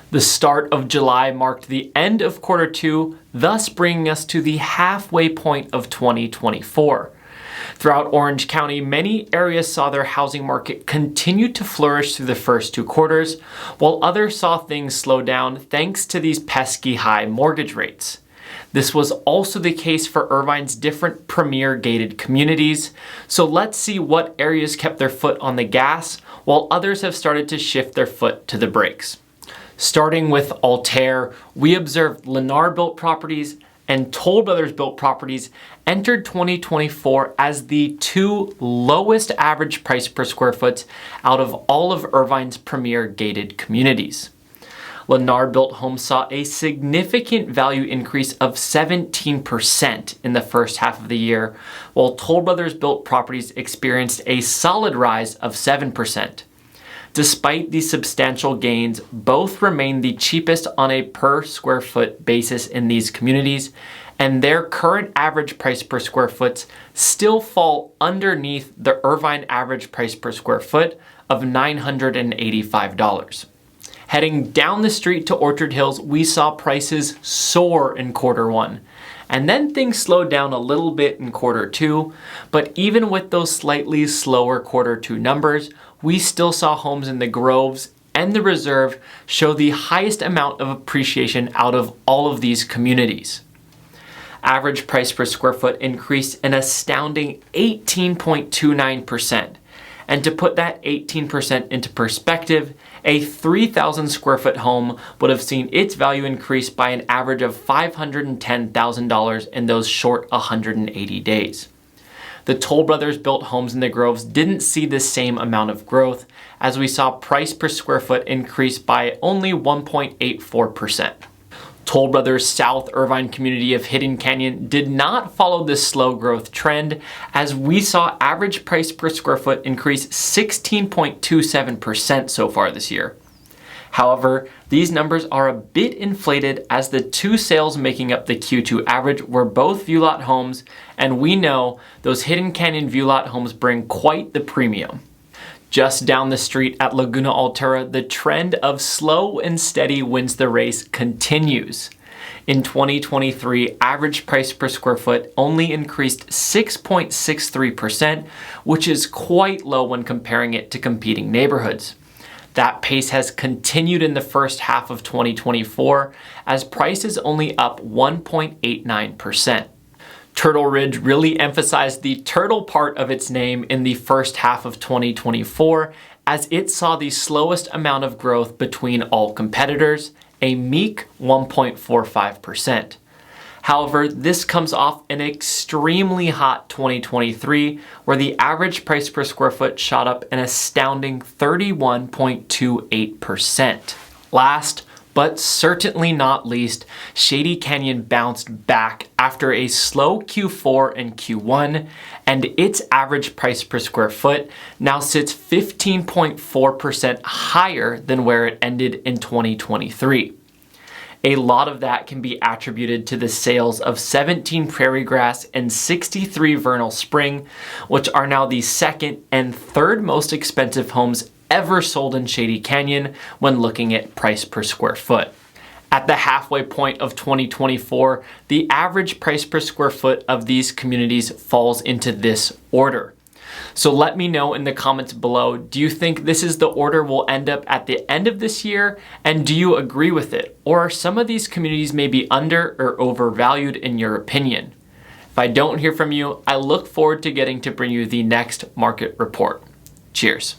The start of July marked the end of quarter two, thus bringing us to the halfway point of 2024. Throughout Orange County, many areas saw their housing market continue to flourish through the first two quarters, while others saw things slow down thanks to these pesky high mortgage rates. This was also the case for Irvine's different premier gated communities, so let's see what areas kept their foot on the gas, while others have started to shift their foot to the brakes. Starting with Altair, we observed Lennar-built properties and Toll Brothers-built properties entered 2024 as the two lowest average price per square foot out of all of Irvine's premier gated communities. Lennar-built homes saw a significant value increase of 17% in the first half of the year, while Toll Brothers-built properties experienced a solid rise of 7%. Despite these substantial gains, both remain the cheapest on a per square foot basis in these communities, and their current average price per square foot still fall underneath the Irvine average price per square foot of $985. Heading down the street to Orchard Hills, we saw prices soar in quarter one. And then things slowed down a little bit in quarter two, but even with those slightly slower quarter two numbers, we still saw homes in the Groves and the Reserve show the highest amount of appreciation out of all of these communities. Average price per square foot increased an astounding 18.29%. And to put that 18% into perspective, a 3,000 square foot home would have seen its value increase by an average of $510,000 in those short 180 days. The Toll Brothers built homes in the Groves didn't see the same amount of growth, as we saw price per square foot increase by only 1.84%. Toll Brothers' South Irvine community of Hidden Canyon did not follow this slow growth trend, as we saw average price per square foot increase 16.27% so far this year. However, these numbers are a bit inflated, as the two sales making up the Q2 average were both view lot homes, and we know those Hidden Canyon view lot homes bring quite the premium. Just down the street at Laguna Altura, the trend of slow and steady wins the race continues. In 2023, average price per square foot only increased 6.63%, which is quite low when comparing it to competing neighborhoods. That pace has continued in the first half of 2024, as price is only up 1.89%. Turtle Ridge really emphasized the turtle part of its name in the first half of 2024, as it saw the slowest amount of growth between all competitors, a meek 1.45%. However, this comes off an extremely hot 2023, where the average price per square foot shot up an astounding 31.28%. Last, but certainly not least, Shady Canyon bounced back after a slow Q4 and Q1, and its average price per square foot now sits 15.4% higher than where it ended in 2023. A lot of that can be attributed to the sales of 17 Prairie Grass and 63 Vernal Spring, which are now the second and third most expensive homes ever sold in Shady Canyon when looking at price per square foot. At the halfway point of 2024, the average price per square foot of these communities falls into this order. So let me know in the comments below, do you think this is the order we'll end up at the end of this year? And do you agree with it? Or are some of these communities maybe under or overvalued in your opinion? If I don't hear from you, I look forward to getting to bring you the next market report. Cheers.